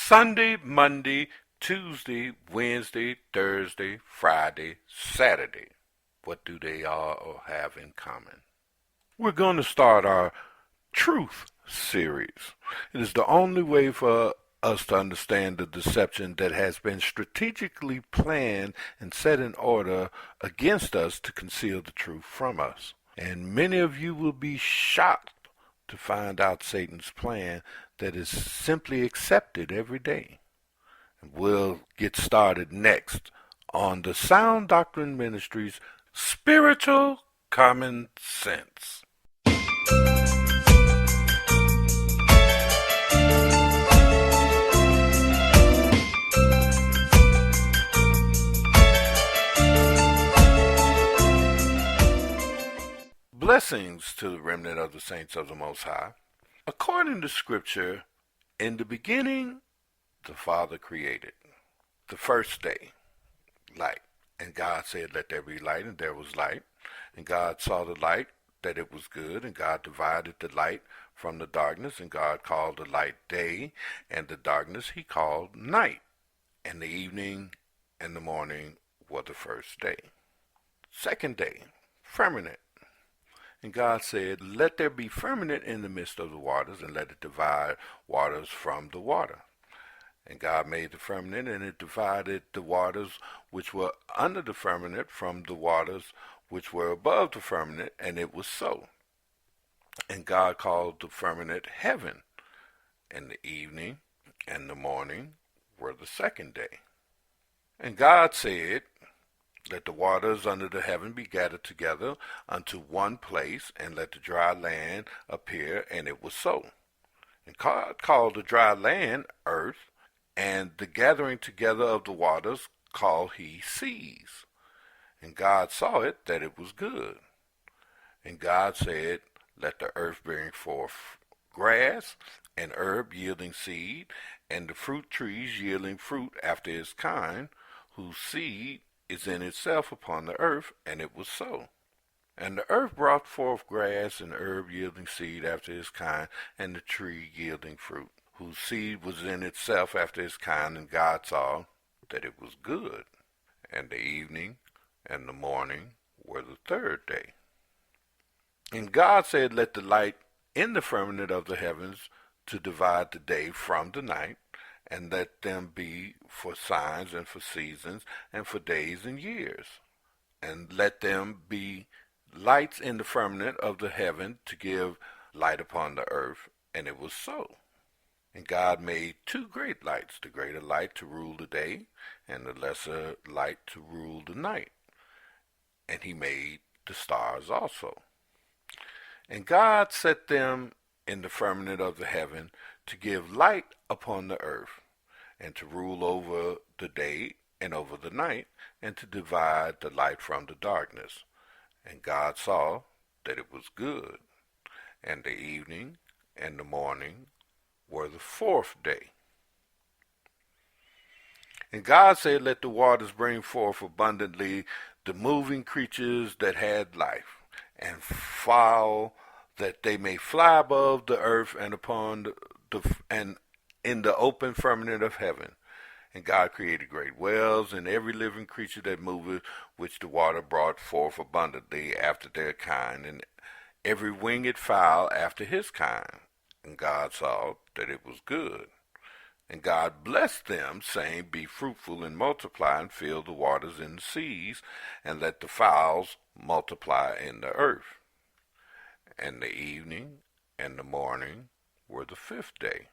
Sunday, Monday, Tuesday, Wednesday, Thursday, Friday, Saturday. What do they all have in common? We're going to start our truth series. It is the only way for us to understand the deception that has been strategically planned and set in order against us to conceal the truth from us. And many of you will be shocked to find out Satan's plan that is simply accepted every day. We'll get started next on the Sound Doctrine Ministries Spiritual Common Sense. Blessings to the remnant of the saints of the Most High. According to Scripture, in the beginning, the Father created the first day, light. And God said, let there be light, and there was light. And God saw the light, that it was good, and God divided the light from the darkness, and God called the light day, and the darkness he called night. And the evening and the morning were the first day. Second day, firmament. And God said, let there be firmament in the midst of the waters, and let it divide waters from the water. And God made the firmament, and it divided the waters which were under the firmament from the waters which were above the firmament, and it was so. And God called the firmament heaven. And the evening and the morning were the second day. And God said, let the waters under the heaven be gathered together unto one place, and let the dry land appear, and it was so. And God called the dry land earth, and the gathering together of the waters called he seas. And God saw it that it was good. And God said, let the earth bring forth grass, and herb yielding seed, and the fruit trees yielding fruit after his kind, whose seed is in itself upon the earth, and it was so. And the earth brought forth grass, and herb yielding seed after his kind, and the tree yielding fruit, whose seed was in itself after his kind, and God saw that it was good. And the evening and the morning were the third day. And God said, let the light in the firmament of the heavens to divide the day from the night, and let them be for signs and for seasons and for days and years. And let them be lights in the firmament of the heaven to give light upon the earth, and it was so. And God made two great lights, the greater light to rule the day, and the lesser light to rule the night. And he made the stars also. And God set them in the firmament of the heaven to give light upon the earth, and to rule over the day and over the night, and to divide the light from the darkness. And God saw that it was good. And the evening and the morning were the fourth day. And God said, let the waters bring forth abundantly the moving creatures that had life, and fowl that they may fly above the earth and upon and in the open firmament of heaven. And God created great whales, and every living creature that moveth, which the water brought forth abundantly after their kind, and every winged fowl after his kind. And God saw that it was good. And God blessed them, saying, be fruitful and multiply, and fill the waters in the seas, and let the fowls multiply in the earth. And the evening and the morning were the fifth day.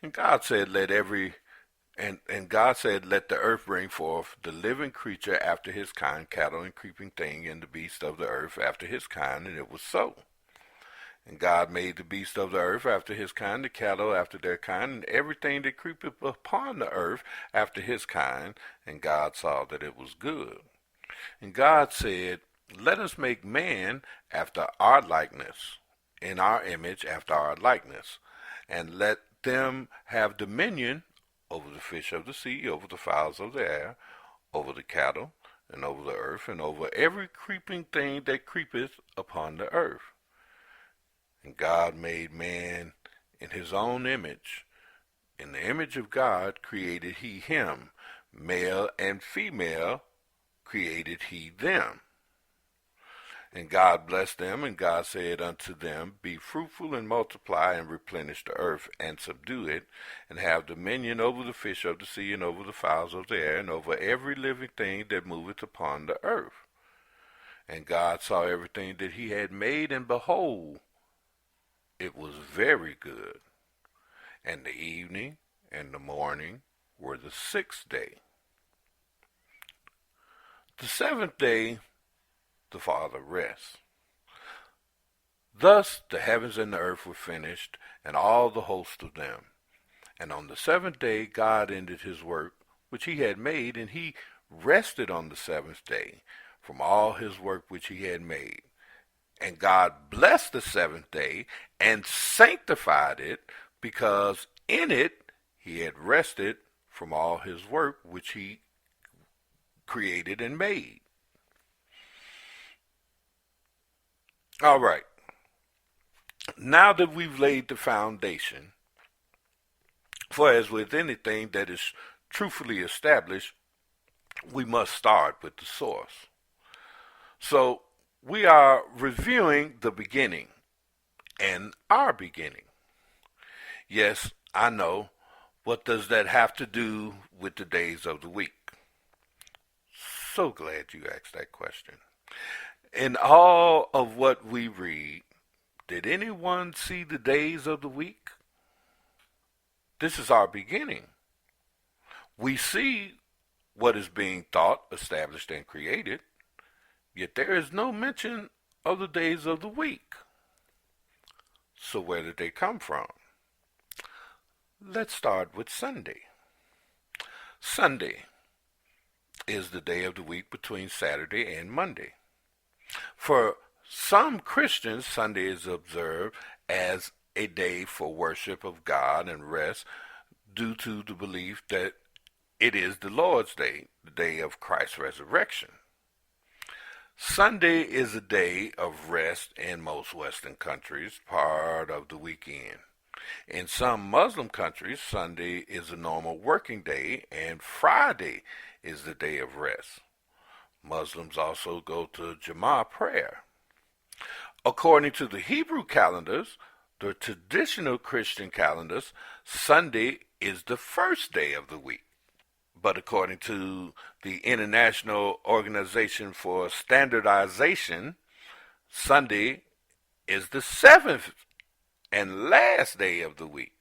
And God said, let God said, let the earth bring forth the living creature after his kind, cattle and creeping thing, and the beast of the earth after his kind, and it was so. And God made the beast of the earth after his kind, the cattle after their kind, and everything that creepeth upon the earth after his kind, and God saw that it was good. And God said, let us make man after our likeness, in our image after our likeness, and let them have dominion over the fish of the sea, over the fowls of the air, over the cattle, and over the earth, and over every creeping thing that creepeth upon the earth. And God made man in his own image. In the image of God created he him. Male and female created he them. And God blessed them, and God said unto them, Be fruitful and multiply, and replenish the earth, and subdue it, and have dominion over the fish of the sea, and over the fowls of the air, and over every living thing that moveth upon the earth. And God saw everything that he had made, and behold, it was very good. And the evening and the morning were the sixth day. The seventh day the Father rests. Thus the heavens and the earth were finished, and all the host of them. And on the seventh day God ended his work which he had made, and he rested on the seventh day from all his work which he had made. And God blessed the seventh day and sanctified it, because in it he had rested from all his work which he created and made. All right. Now that we've laid the foundation, for as with anything that is truthfully established, we must start with the source. So we are reviewing the beginning and our beginning. Yes, I know. What does that have to do with the days of the week? So glad you asked that question. In all of what we read, did anyone see the days of the week? This is our beginning. We see what is being thought, established, and created, yet there is no mention of the days of the week. So where did they come from? Let's start with Sunday. Sunday is the day of the week between Saturday and Monday. For some Christians, Sunday is observed as a day for worship of God and rest due to the belief that it is the Lord's Day, the day of Christ's resurrection. Sunday is a day of rest in most Western countries, part of the weekend. In some Muslim countries, Sunday is a normal working day, and Friday is the day of rest. Muslims also go to Jummah prayer. According to the Hebrew calendars, the traditional Christian calendars, Sunday is the first day of the week. But according to the International Organization for Standardization, Sunday is the seventh and last day of the week.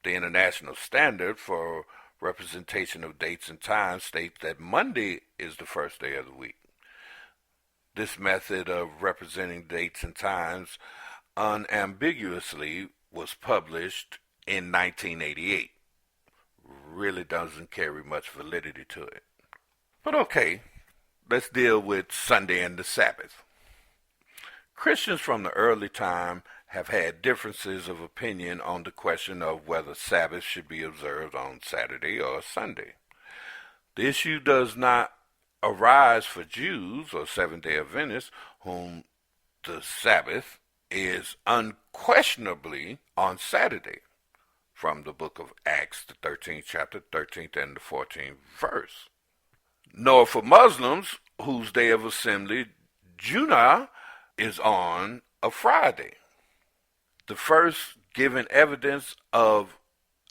The International Standard for Representation of Dates and Times states that Monday is the first day of the week. This method of representing dates and times unambiguously was published in 1988. Really doesn't carry much validity to it. But okay, let's deal with Sunday and the Sabbath. Christians from the early time have had differences of opinion on the question of whether Sabbath should be observed on Saturday or Sunday. The issue does not arise for Jews or Seventh-day Adventists, whom the Sabbath is unquestionably on Saturday, from the book of Acts, the 13th chapter, 13th and the 14th verse. Nor for Muslims, whose day of assembly, Jummah, is on a Friday. The first given evidence of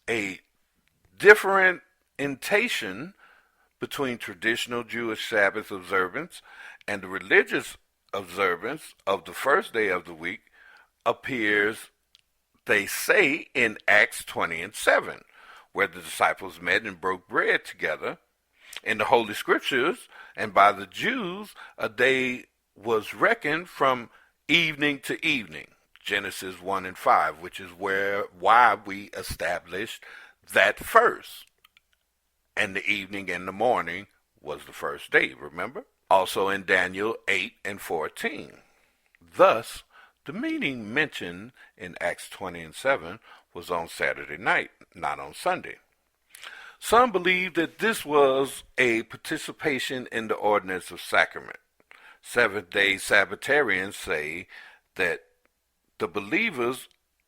a differentiation between traditional Jewish Sabbath observance and the religious observance of the first day of the week appears, they say, in Acts 20 and 7, where the disciples met and broke bread together. In the Holy Scriptures and by the Jews, a day was reckoned from evening to evening, Genesis 1 and 5, which is why we established that first. And the evening and the morning was the first day, remember? Also in Daniel 8 and 14. Thus, the meeting mentioned in Acts 20 and 7 was on Saturday night, not on Sunday. Some believe that this was a participation in the ordinance of sacrament. Seventh-day Sabbatarians say that the believers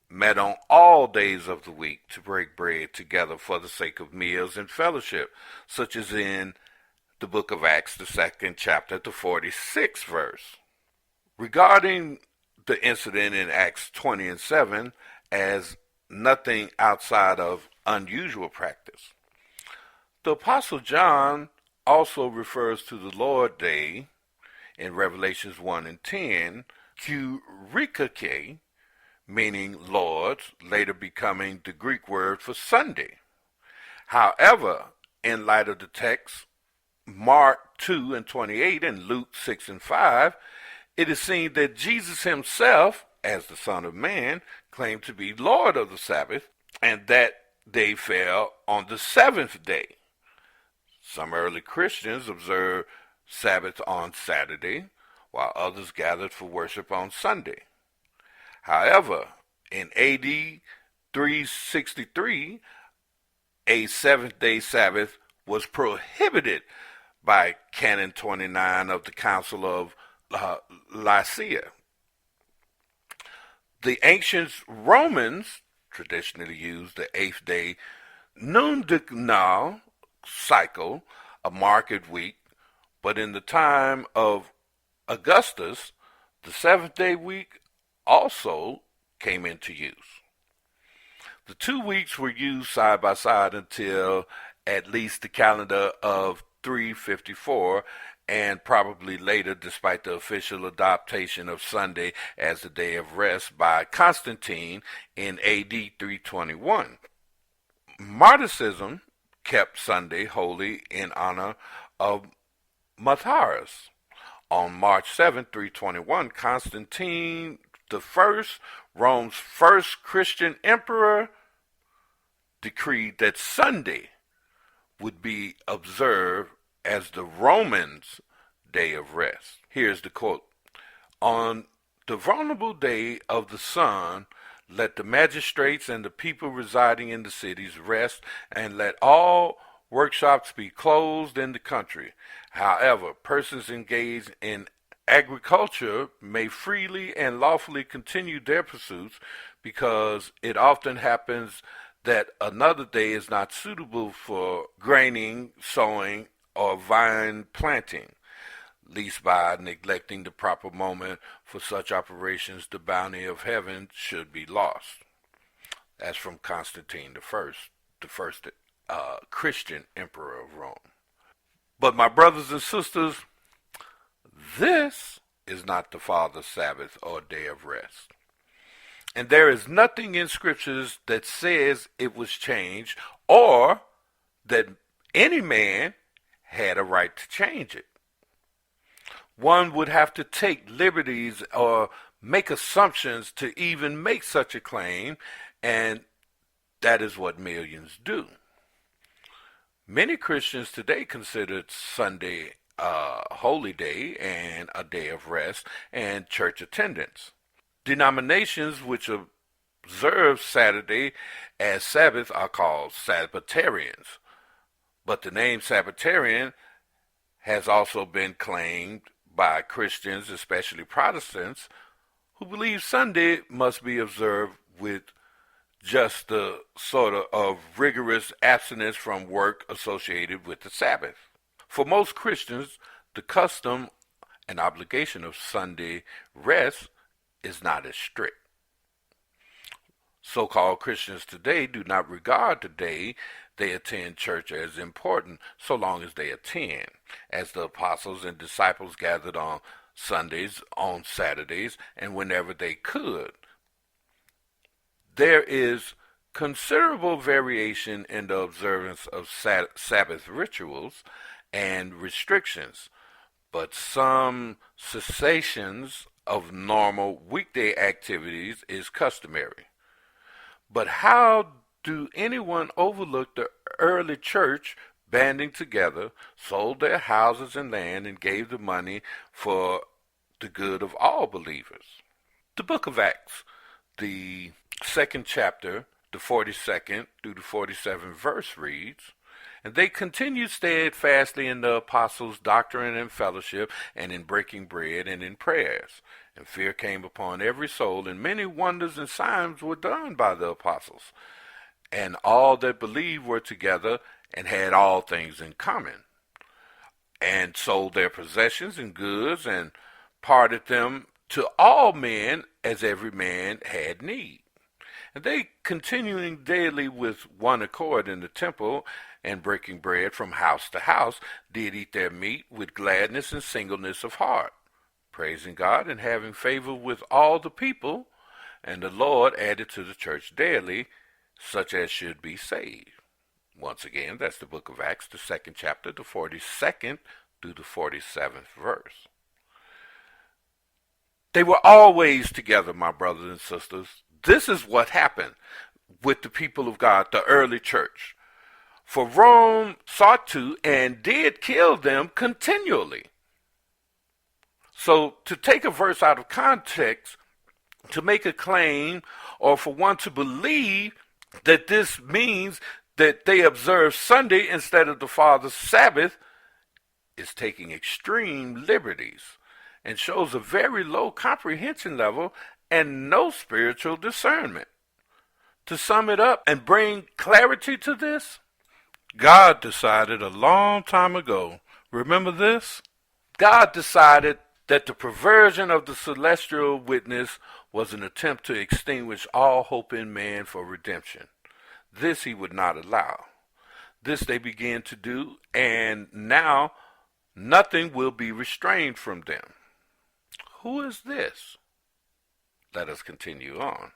met on all days of the week to break bread together for the sake of meals and fellowship, such as in the book of Acts, the 2nd chapter, the 46th verse. Regarding the incident in Acts 20 and 7 as nothing outside of unusual practice, the Apostle John also refers to the Lord's Day in Revelations 1 and 10, Kyriake, meaning Lord's, later becoming the Greek word for Sunday. However, in light of the text, Mark 2 and 28 and Luke 6 and 5, it is seen that Jesus himself, as the Son of Man, claimed to be Lord of the Sabbath, and that day fell on the seventh day. Some early Christians observed Sabbath on Saturday, while others gathered for worship on Sunday. However, in AD 363, a seventh-day Sabbath was prohibited by Canon 29 of the Council of Lycia. The ancient Romans traditionally used the eighth-day noondignal cycle, a market week, but in the time of Augustus, the seventh-day week also came into use. The 2 weeks were used side by side until at least the calendar of 354, and probably later, despite the official adoption of Sunday as the day of rest by Constantine in AD 321. Martyrism kept Sunday holy in honor of Matthias. On March 7, 321, Constantine I, Rome's first Christian emperor, decreed that Sunday would be observed as the Romans' day of rest. Here's the quote. On the vulnerable day of the sun, let the magistrates and the people residing in the cities rest, and let all workshops be closed in the country. However, persons engaged in agriculture may freely and lawfully continue their pursuits, because it often happens that another day is not suitable for graining, sowing, or vine planting, lest by neglecting the proper moment for such operations the bounty of heaven should be lost. That's from Constantine the first Christian emperor of Rome. But my brothers and sisters, this is not the Father's Sabbath or day of rest. And there is nothing in scriptures that says it was changed, or that any man had a right to change it. One would have to take liberties or make assumptions to even make such a claim, and that is what millions do. Many Christians today consider Sunday a holy day and a day of rest and church attendance. Denominations which observe Saturday as Sabbath are called Sabbatarians, but the name Sabbatarian has also been claimed by Christians, especially Protestants, who believe Sunday must be observed with just the sort of rigorous abstinence from work associated with the Sabbath. For most Christians, the custom and obligation of Sunday rest is not as strict. So-called Christians today do not regard the day they attend church as important, so long as they attend, as the apostles and disciples gathered on Sundays, on Saturdays, and whenever they could. There is considerable variation in the observance of Sabbath rituals and restrictions, but some cessations of normal weekday activities is customary. But how do anyone overlook the early church banding together, sold their houses and land, and gave the money for the good of all believers? The book of Acts, the 2nd chapter, the 42nd through the 47th verse reads, And they continued steadfastly in the apostles' doctrine and fellowship, and in breaking bread, and in prayers. And fear came upon every soul, and many wonders and signs were done by the apostles. And all that believed were together, and had all things in common, and sold their possessions and goods, and parted them to all men as every man had need. And they, continuing daily with one accord in the temple, and breaking bread from house to house, did eat their meat with gladness and singleness of heart, praising God and having favor with all the people. And the Lord added to the church daily such as should be saved. Once again, that's the book of Acts, the 2nd chapter, the 42nd through the 47th verse. They were always together, my brothers and sisters. This is what happened with the people of God, the early church. For Rome sought to and did kill them continually. So to take a verse out of context, to make a claim, or for one to believe that this means that they observe Sunday instead of the Father's Sabbath, is taking extreme liberties and shows a very low comprehension level and no spiritual discernment. To sum it up and bring clarity to this, God decided a long time ago, remember this? God decided that the perversion of the celestial witness was an attempt to extinguish all hope in man for redemption. This he would not allow. This they began to do, and now nothing will be restrained from them. Who is this? Let us continue on.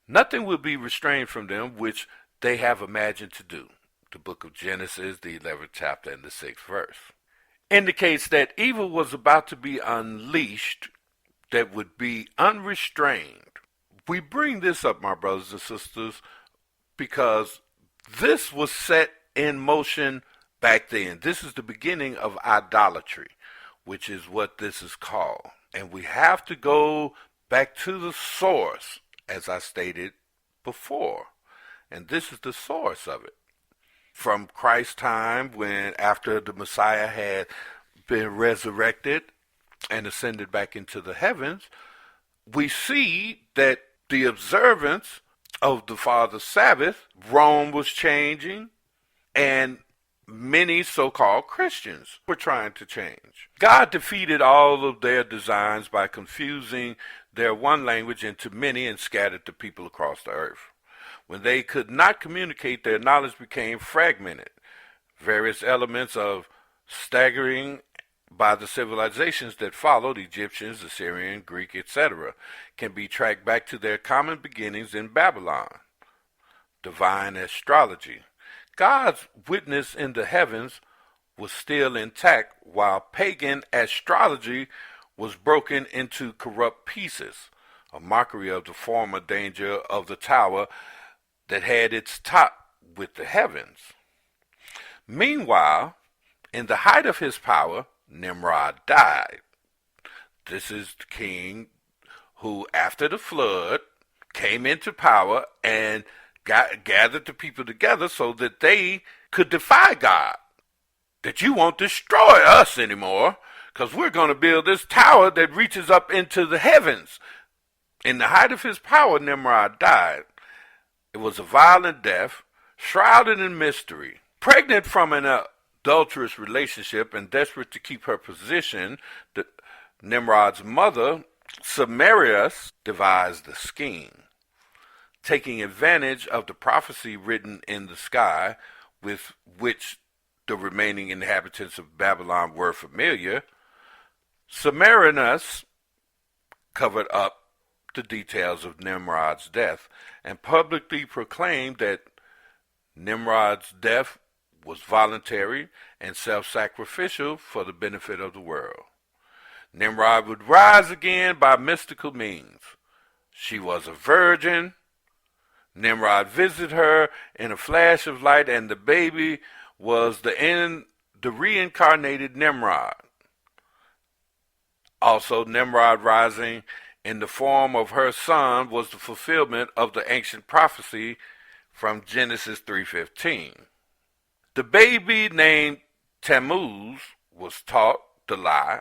Nothing will be restrained from them which they have imagined to do. The book of Genesis, the 11th chapter and the 6th verse, indicates that evil was about to be unleashed that would be unrestrained. We bring this up, my brothers and sisters, because this was set in motion back then. This is the beginning of idolatry, which is what this is called. And we have to go back to the source, as I stated before. And this is the source of it. From Christ's time, when after the Messiah had been resurrected and ascended back into the heavens, we see that the observance of the Father's Sabbath, Rome was changing, and many so-called Christians were trying to change. God defeated all of their designs by confusing their one language into many and scattered the people across the earth. When they could not communicate, their knowledge became fragmented. Various elements of staggering by the civilizations that followed, Egyptians, Assyrian, Greek, etc., can be tracked back to their common beginnings in Babylon. Divine astrology. God's witness in the heavens was still intact, while pagan astrology was broken into corrupt pieces, a mockery of the former danger of the tower that had its top with the heavens. Meanwhile, in the height of his power, Nimrod died. This is the king who, after the flood, came into power and gathered the people together so that they could defy God. That you won't destroy us anymore, because we're going to build this tower that reaches up into the heavens. In the height of his power, Nimrod died. It was a violent death, shrouded in mystery. Pregnant from an adulterous relationship and desperate to keep her position, Nimrod's mother, Semiramis, devised the scheme. Taking advantage of the prophecy written in the sky, with which the remaining inhabitants of Babylon were familiar, Semiramis covered up the details of Nimrod's death and publicly proclaimed that Nimrod's death was voluntary and self-sacrificial for the benefit of the world. Nimrod would rise again by mystical means. She was a virgin. Nimrod visited her in a flash of light, and the baby was the reincarnated Nimrod. Also, Nimrod rising in the form of her son was the fulfillment of the ancient prophecy from Genesis 3:15. The baby named Tammuz was taught to lie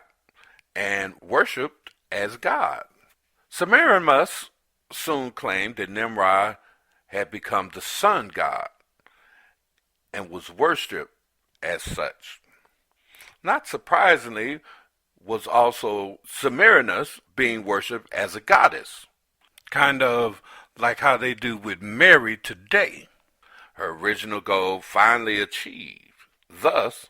and worshipped as God. Semiramis soon claimed that Nimrod had become the sun god and was worshipped as such. Not surprisingly, was also Semiramis being worshipped as a goddess, kind of like how they do with Mary today. Her original goal finally achieved. Thus,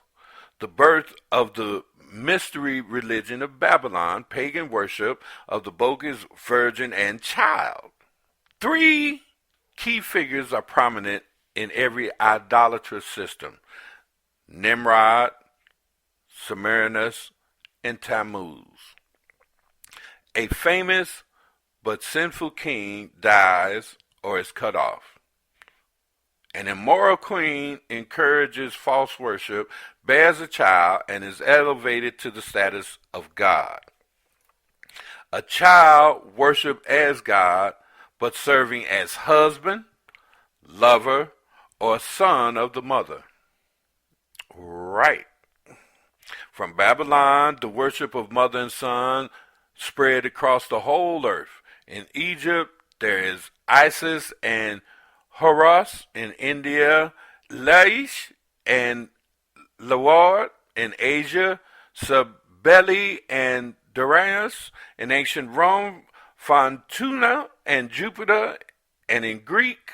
the birth of the mystery religion of Babylon, pagan worship of the bogus virgin and child. 3 key figures are prominent in every idolatrous system: Nimrod, Semiramis, and Tammuz. A famous but sinful king dies or is cut off. An immoral queen encourages false worship, bears a child, and is elevated to the status of God. A child worshipped as God, but serving as husband, lover, or son of the mother. Right. From Babylon, the worship of mother and son spread across the whole earth. In Egypt, there is Isis and Horus. In India, Laish and Laward. In Asia, Cybele and Darius. In ancient Rome, Fortuna and Jupiter. And in Greek,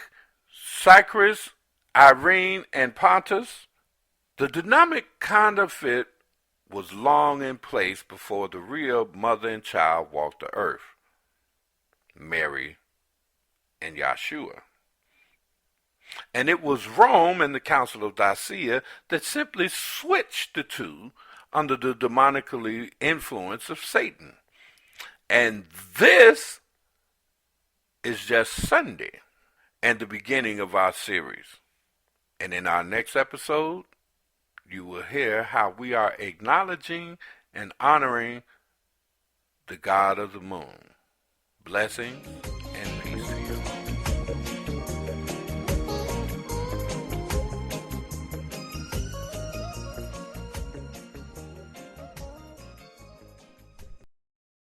Cyprus, Irene, and Pontus. The dynamic counterfeit was long in place before the real mother and child walked the earth, Mary and Yahshua. And it was Rome and the Council of Nicaea that simply switched the two under the demonically influence of Satan. And this is just Sunday and the beginning of our series. And in our next episode, you will hear how we are acknowledging and honoring the God of the moon. Blessings